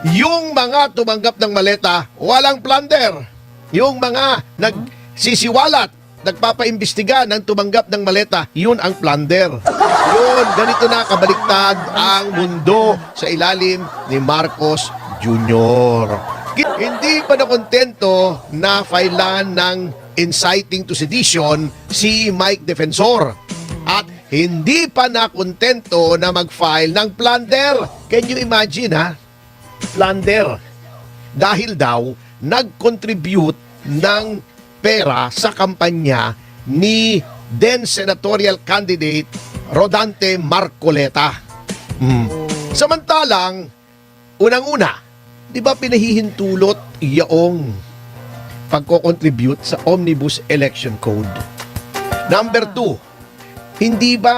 Yung mga tumanggap ng maleta, walang plunder. Yung mga nagsisiwalat, nagpapaimbestiga ng tumanggap ng maleta, yun ang plunder. Yun, ganito na kabaliktad ang mundo sa ilalim ni Marcos Jr. Hindi pa nakontento na filean ng inciting to sedition si Mike Defensor. At hindi pa nakontento na mag-file ng plunder. Can you imagine, ha? Plunder. Dahil daw, nag-contribute ng pera sa kampanya ni then senatorial candidate Rodante Marcoleta. Samantalang, unang-una, di ba pinahihintulot yaong pagko-contribute sa Omnibus Election Code? Number 2, hindi ba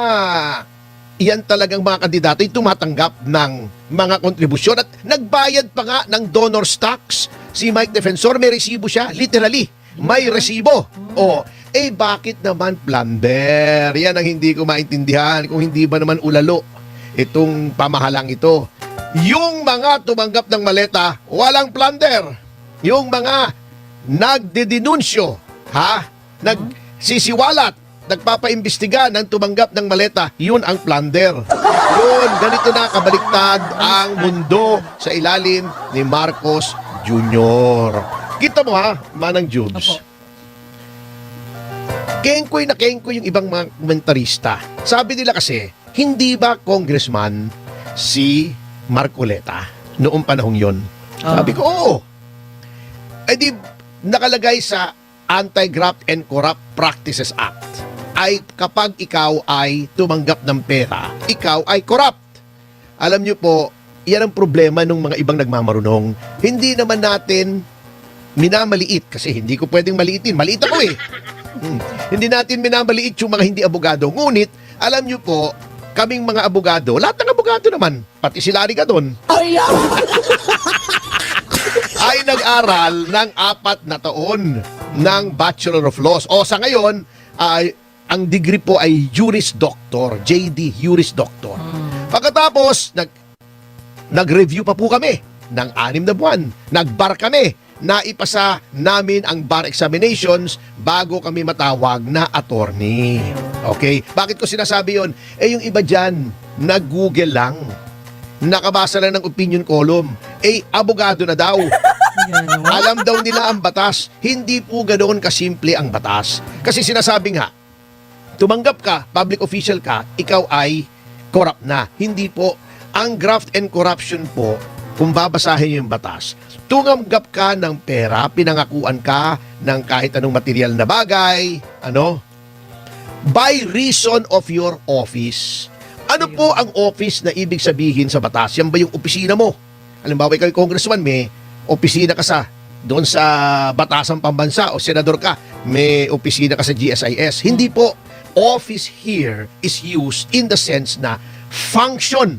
yan talagang mga kandidato yung tumatanggap ng mga kontribusyon at nagbayad pa nga ng donor's tax? Si Mike Defensor, may resibo siya, literally, may resibo. Bakit naman plunder? Yan ang hindi ko maintindihan, kung hindi ba naman ulalo itong pamahalang ito. Yung mga tumanggap ng maleta, walang plunder. Yung mga nagdedenunsyo, nagsisiwalat, nagpapaimbestiga ng tumanggap ng maleta, yun ang plunder. Yun, ganito na kabaliktad ang mundo sa ilalim ni Marcos Jr. Kita mo, Manang Jubes. Kengkoy na kengkoy yung ibang mga komentarista. Sabi nila kasi, hindi ba congressman si Marcoleta noong panahong yon? Sabi ko, oo. Di nakalagay sa Anti-Graft and Corrupt Practices Act ay kapag ikaw ay tumanggap ng pera, ikaw ay corrupt. Alam niyo po, yan ang problema ng mga ibang nagmamarunong. Hindi naman natin minamaliit kasi hindi ko pwedeng maliitin. Maliit ako eh. Hindi natin minamaliit yung mga hindi abogado. Ngunit, alam niyo po, kaming mga abogado, lahat ng abogado naman, pati si Larry ka doon, ay nag-aral ng 4 na taon ng Bachelor of Laws. Sa ngayon, ang degree po ay Juris Doctor, JD, Juris Doctor. Pagkatapos, nag-review pa po kami ng 6 na buwan. Nag-bar kami. Naipasa namin ang bar examinations bago kami matawag na attorney. Okay? Bakit ko sinasabi yon? Yung iba dyan, nag-google lang. Nakabasa lang ng opinion column. Abogado na daw. Alam daw nila ang batas. Hindi po ganoon kasimple ang batas. Kasi sinasabi nga, tumanggap ka, public official ka, ikaw ay corrupt na. Hindi po. Ang graft and corruption po, kung babasahin yung batas, tumanggap ka ng pera, pinangakuan ka ng kahit anong material na bagay, by reason of your office. Ano po ang office na ibig sabihin sa batas? Yan ba yung opisina mo? Halimbawa, ikaw yung congressman, may opisina ka doon sa Batasang Pambansa o senador ka, may opisina ka sa GSIS. Hindi po. Office here is used in the sense na function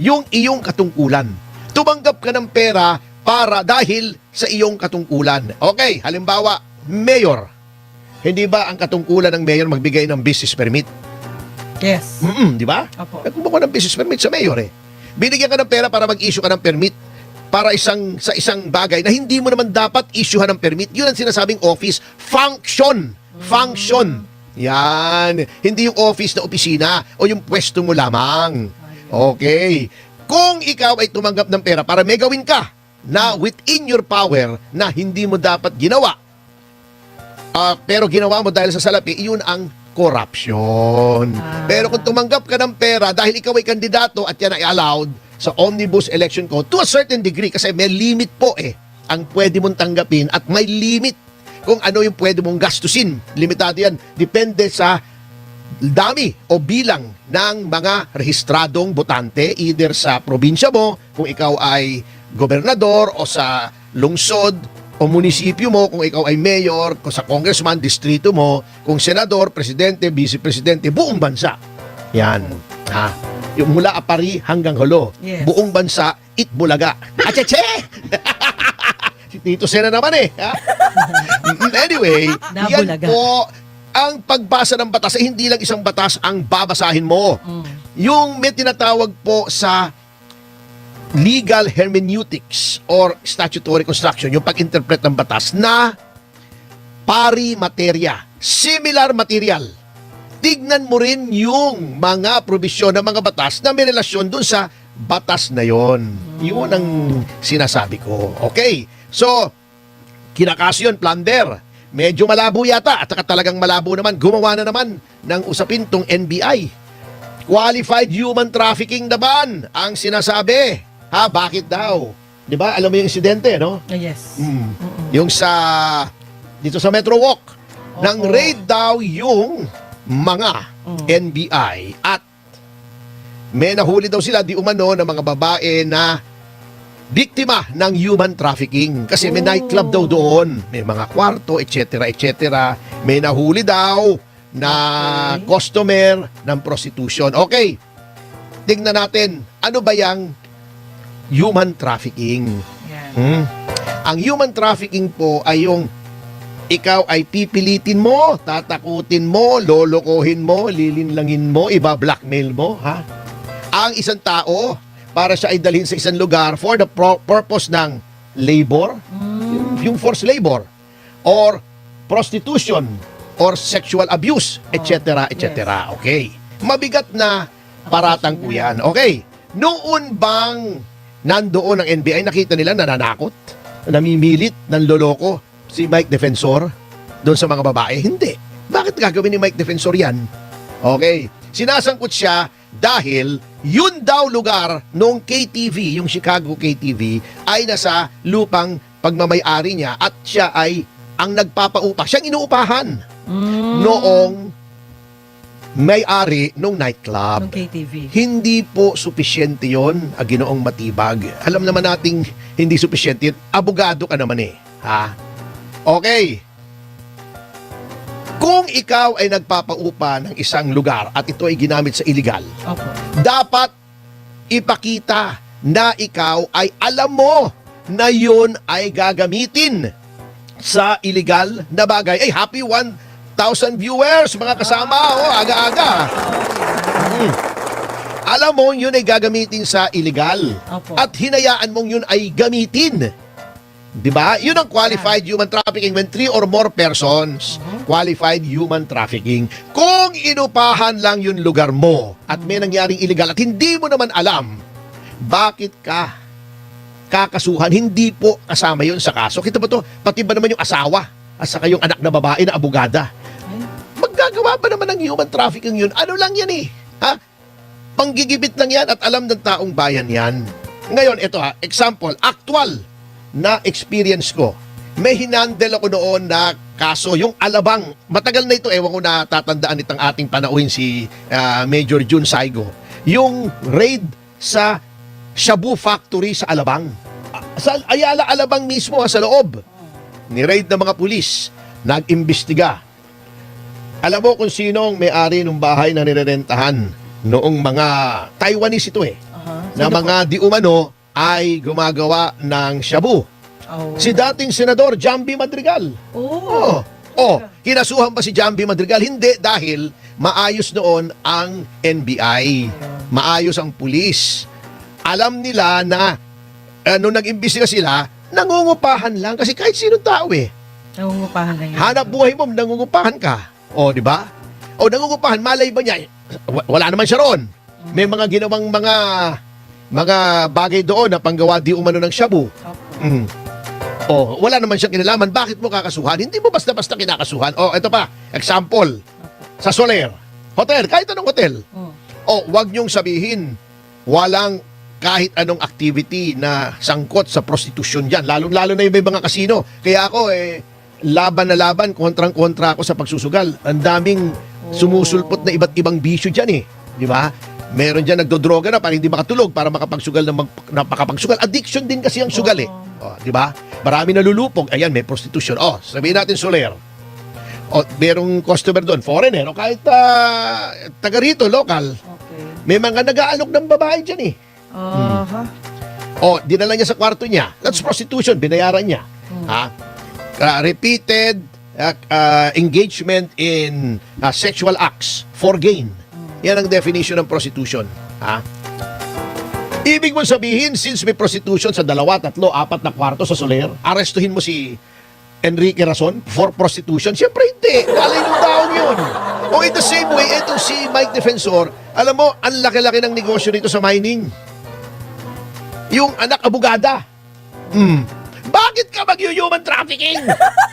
yung iyong katungkulan. Tumanggap ka ng pera dahil sa iyong katungkulan. Okay, halimbawa, mayor. Hindi ba ang katungkulan ng mayor magbigay ng business permit? Yes. Di ba? Opo. Nagkuha ka ng business permit sa mayor eh. Binigyan ka ng pera para mag-issue ka ng permit para sa isang bagay na hindi mo naman dapat issuehan ng permit. Yun ang sinasabing office. Function. Function. Yan. Hindi yung office na opisina o yung pwesto mo lamang. Okay. Kung ikaw ay tumanggap ng pera para may gawin ka na within your power na hindi mo dapat ginawa, pero ginawa mo dahil sa salapi, yun ang corruption. Pero kung tumanggap ka ng pera dahil ikaw ay kandidato at yan ay allowed sa Omnibus Election Code to a certain degree, kasi may limit po ang pwede mong tanggapin at may limit kung ano yung pwede mong gastusin. Limitado yan. Depende sa dami o bilang ng mga rehistradong botante either sa probinsya mo, kung ikaw ay gobernador, o sa lungsod o munisipyo mo, kung ikaw ay mayor, kung sa congressman, distrito mo, kung senador, presidente, vice-presidente, buong bansa. Yan. Yung mula Apari hanggang Holo. Yes. Buong bansa, Itbulaga. Acheche! Si Tito Sena naman Anyway, yan po ang pagbasa ng batas. Hindi lang isang batas ang babasahin mo. Yung may tinatawag po sa legal hermeneutics or statutory construction, yung pag-interpret ng batas na pari materia, similar material. Tignan mo rin yung mga probisyon ng mga batas na may relasyon dun sa batas na yon. Yun ang sinasabi ko. Okay, so kinakaso yun, plunder. Medyo malabo yata at saka talagang malabo naman. Gumawa na naman ng usapin tong NBI. Qualified human trafficking naman ang sinasabi. Ha, bakit daw? 'Di ba? Alam mo yung insidente, no? Yes. Yung dito sa Metro Walk, nang raid daw yung mga NBI at may nahuli daw sila di umano ng mga babae na biktima ng human trafficking kasi may nightclub daw doon, may mga kwarto, etc. etc. May nahuli daw na customer ng prostitution. Okay, tingnan natin, ano ba yung human trafficking? Ang human trafficking po ay yung ikaw ay pipilitin mo, tatakutin mo, lolokohin mo, lilinlangin mo, iba-blackmail mo, ha? Ang isang tao para siya ay dalhin sa isang lugar for the purpose ng labor, yung forced labor, or prostitution, or sexual abuse, etc., etc. Okay. Mabigat na paratang po yan. Okay. Noon bang nandoon ang NBI, nakita nila nananakot, namimilit, nanloloko si Mike Defensor doon sa mga babae? Hindi. Bakit gagawin ni Mike Defensor yan? Okay. Sinasangkot siya dahil yun daw lugar nung KTV, yung Chicago KTV, ay nasa lupang pagmamay-ari niya at siya ay ang nagpapaupa. Siyang inuupahan noong may-ari nung nightclub. Nung KTV. Hindi po supisyente yun, Ginoong Matibag. Alam naman nating hindi supisyente yun. Abogado ka naman eh. Ha? Okay. Kung ikaw ay nagpapaupa ng isang lugar at ito ay ginamit sa illegal, dapat ipakita na ikaw ay alam mo na yun ay gagamitin sa illegal na bagay. Ay, happy 1,000 viewers, mga kasama. Aga-aga. Alam mo yun ay gagamitin sa illegal. At hinayaan mong yun ay gamitin. Diba? Yun ang qualified human trafficking when 3 or more persons qualified human trafficking. Kung inupahan lang yung lugar mo at may nangyaring illegal at hindi mo naman alam, bakit ka kakasuhan? Hindi po kasama yun sa kaso. Kita ba to? Pati ba naman yung asawa at saka yung anak na babae na abogada? Maggagawa ba naman ng human trafficking yun? Ano lang yan eh? Ha? Panggigibit lang yan at alam ng taong bayan yan. Ngayon, ito example, actual na experience ko. May hinandle ako noon na kaso, yung Alabang. Matagal na ito, ewan ko na tatandaan itong ating panauhin si Major Jun Saigo. Yung raid sa Shabu Factory sa Alabang. Sa Ayala, Alabang mismo, sa loob. Ni-raid ng mga pulis. Nag-imbestiga. Alam mo kung sinong may-ari ng bahay na nirerentahan noong mga Taiwanese ito eh. Na mga di umano ay gumagawa ng shabu. Si dating Senador Jambi Madrigal. Kinasuhan ba si Jambi Madrigal? Hindi, dahil maayos noon ang NBI. Maayos ang pulis. Alam nila na nung nag-imbestiga sila, nangungupahan lang kasi kahit sinong tao eh. Nangungupahan lang yun. Hanap buhay mo, nangungupahan ka. Di ba? Nangungupahan, malay ba niya? Wala naman siya roon. May mga ginawang mga bagay doon na panggawa di umano ng shabu. Wala naman siyang kinalaman. Bakit mo kakasuhan? Hindi mo basta-basta kinakasuhan. Ito pa, example. Sa Soler Hotel, kahit anong hotel. Wag niyong sabihin, walang kahit anong activity na sangkot sa prostitution dyan. Lalo-lalo na yung may mga kasino. Kaya ako, laban na laban, kontrang-kontra ako sa pagsusugal. Ang daming sumusulpot na iba't ibang bisyo dyan eh. Di ba? Meron dyan nagdodroga na para hindi makatulog, para makapagsugal na makapagsugal. Addiction din kasi ang sugal eh. Di ba? Marami nalulupog. Ayan, may prostitution. Sabihin natin Soler. Merong customer doon, foreigner, o kahit taga rito, local. May mga nag-aalok ng babae dyan eh. Dinala niya sa kwarto niya. That's prostitution. Binayaran niya. Repeated engagement in sexual acts for gain. Yan ang definition ng prostitution. Ibig mo sabihin, since may prostitution sa 2, 3, 4 na kwarto sa Soler, arestuhin mo si Enrique Rason for prostitution? Siyempre hindi. Alay ng taong yun. O in the same way, itong si Mike Defensor, alam mo, ang laki-laki ng negosyo nito sa mining. Yung anak abogada. Bakit ka mag-human trafficking?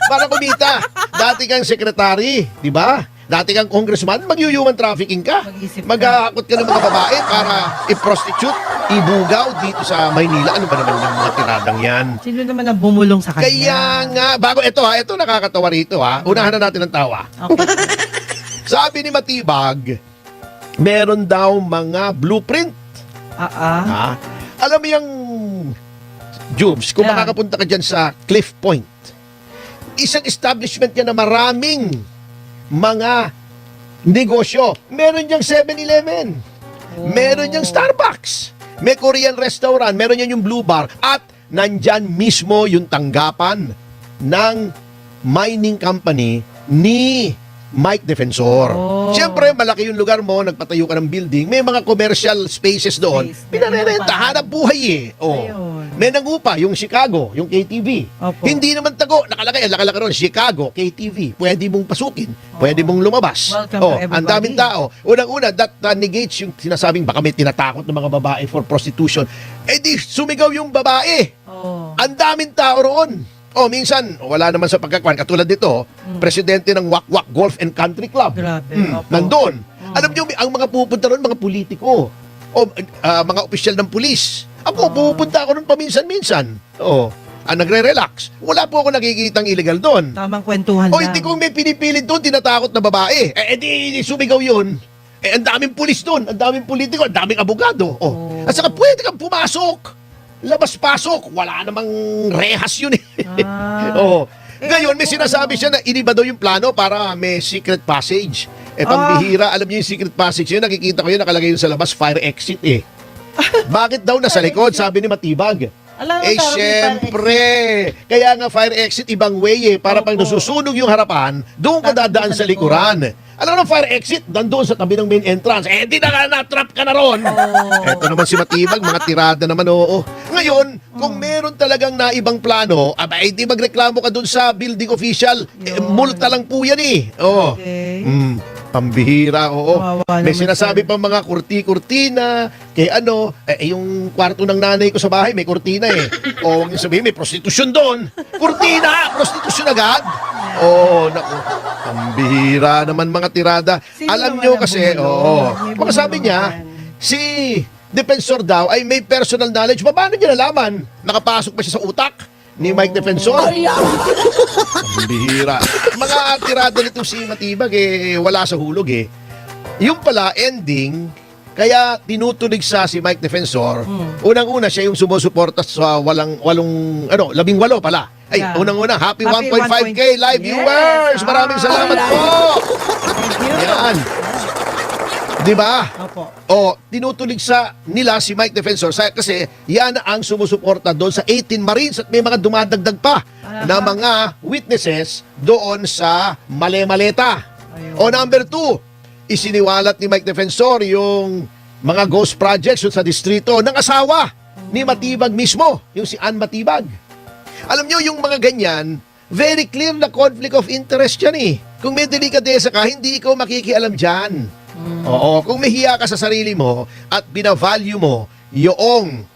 Para kumita. Dati kang sekretary, di ba? Dati kang congressman, mag-human trafficking ka. Mag-isip ka. Maghahakot ka ng mga babae para i-prostitute, ibugaw dito sa Maynila. Ano ba naman yung mga tiradang yan? Sino naman ang bumulong sa kanya? Kaya nga, bago ito nakakatawa rito ha. Unahan na natin ang tawa. Okay. Sabi ni Matibag, meron daw mga blueprint. Ha? Alam mo yung Jubes, kung Yeah. makakapunta ka dyan sa Cliff Point, isang establishment yan na maraming mga negosyo. Meron diyang 7-Eleven. Meron diyang Starbucks. May Korean restaurant. Meron yan yung Blue Bar. At nandyan mismo yung tanggapan ng mining company ni Mike Defensor. Oh. Siyempre, malaki yung lugar mo, nagpatayo ka ng building, may mga commercial spaces doon. Space. Pinarerenta, hanap buhay eh. Oh. Ayun. May nangupa, yung Chicago, yung KTV. Opo. Hindi naman tago, nakalagay, ang laki-laki ron, Chicago, KTV. Pwede mong pasukin, pwede mong lumabas. Welcome to everybody. Ang daming tao. Unang-una, that negates yung sinasabing baka may tinatakot ng mga babae for prostitution. Eh di, sumigaw yung babae. Oh. Ang daming tao roon. Minsan, wala naman sa pagkakwan. Katulad dito, presidente ng Wakwak Golf and Country Club. Grabe. Opo. Nandun. Alam niyo, ang mga pupunta roon, mga politiko. Mga opisyal ng pulis. Ako, pupunta ako roon paminsan-minsan. Nagre-relax. Wala po ako nakikitang illegal doon. Tamang kwentuhan O lang. hindi kung may pinipilit doon, tinatakot na babae. Di sumigaw yun. Ang daming pulis doon, ang daming politiko, ang daming abogado. At saka pwede kang pumasok. Labas-pasok. Wala namang rehas yun eh. Ngayon, may sinasabi siya na iniba daw yung plano para may secret passage. Pambihira. Alam niyo yung secret passage yun, nakikita ko yun, nakalagay yun sa labas, fire exit eh. Bakit daw nasa likod, sabi ni Matibag? Alam mo, Syempre. Kaya nga fire exit, ibang way eh. Para pag nasusunog yung harapan, doon ka dadaan sa likuran. Alam mo, fire exit, nandoon sa tabi ng main entrance. Di na na-trap ka na ron. Eto naman si Matibag, mga tirada naman, oo. Ngayon, kung meron talagang naibang plano, di magreklamo ka doon sa building official. Multa lang po yan eh. Okay. Pambihira, oo. Kawawa May naman sinasabi pang mga kurti-kurtina, yung kwarto ng nanay ko sa bahay, may kurtina eh. Huwag niyo sabihin, may prostitusyon doon. Kurtina! Prostitusyon agad! Naku. Pambihira naman mga tirada. Sino Alam naman niyo ang kasi, bumulong? May baka sabi bumulong niya, yan. si Defensor daw ay may personal knowledge. Paano niya nalaman? Nakapasok pa siya sa utak ni Mike Defensor? Ang bihira. Mga tirada nito si Matibag wala sa hulog eh. Yung pala ending, kaya tinutulig sa si Mike Defensor. Unang-una siya yung sumusuporta sa 18 pala. Yeah. Unang-una, happy Happy 1.5K live Yes. viewers. Maraming salamat po. Thank you. Yan. Di ba? Opo. Tinutulig sa nila si Mike Defensor kasi yan ang sumusuporta doon sa 18 Marines at may mga dumadagdag pa na mga witnesses doon sa Male-Maleta. Ayun. Number 2, isiniwalat ni Mike Defensor yung mga ghost projects sa distrito ng asawa ni Matibag mismo, yung si Ann Matibag. Alam nyo, yung mga ganyan, very clear na conflict of interest yan eh. Kung may delikadesa ka, hindi ikaw makikialam dyan. Oo, kung may hiya ka sa sarili mo at binavalue mo yung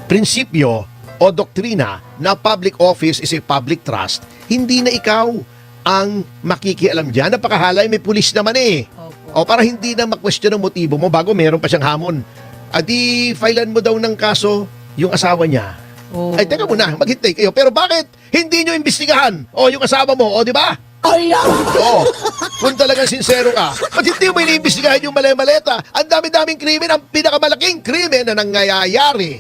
prinsipyo o doktrina na public office is a public trust, hindi na ikaw ang makikialam dyan. Napakahalay, may pulis naman eh. Opo. Para hindi na ma-question ang motibo mo bago meron pa siyang hamon. Filean mo daw ng kaso yung asawa niya. Oh. Ay, teka muna, maghintay kayo. Pero bakit hindi nyo imbestigahan? Yung asawa mo, di ba? Kung talagang sincero ka, ba't hindi mo iniimbestigahan yung Male-Maleta? Ang dami-daming krimen, ang pinakamalaking krimen na nangyayari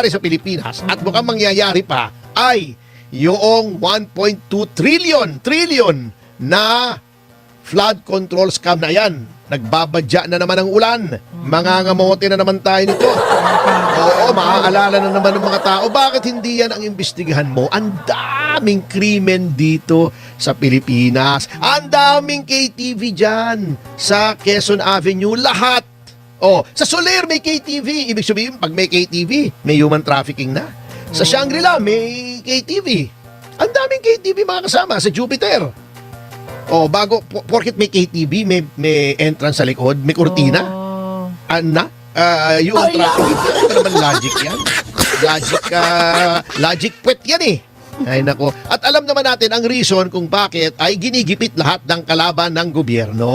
sa Pilipinas at mukhang mangyayari pa ay yung 1.2 trillion na flood control scam na yan. Nagbabadya na naman ang ulan. Mangangamote na naman tayo nito. Maaalala na naman ng mga tao. Bakit hindi yan ang imbestigahan mo? Ang daming krimen dito sa Pilipinas. Ang daming KTV dyan sa Quezon Avenue. Lahat Sa Soler may KTV. Ibig sabihin, pag may KTV, may human trafficking na. Sa Shangri-La, may KTV. Ang daming KTV mga kasama sa Jupiter. Porket may KTV, may entrance sa likod, may kurtina. Oh. Human trafficking. Ano naman logic yan? Logic puwet yan eh. Ay nako. At alam naman natin ang reason kung bakit ay ginigipit lahat ng kalaban ng gobyerno.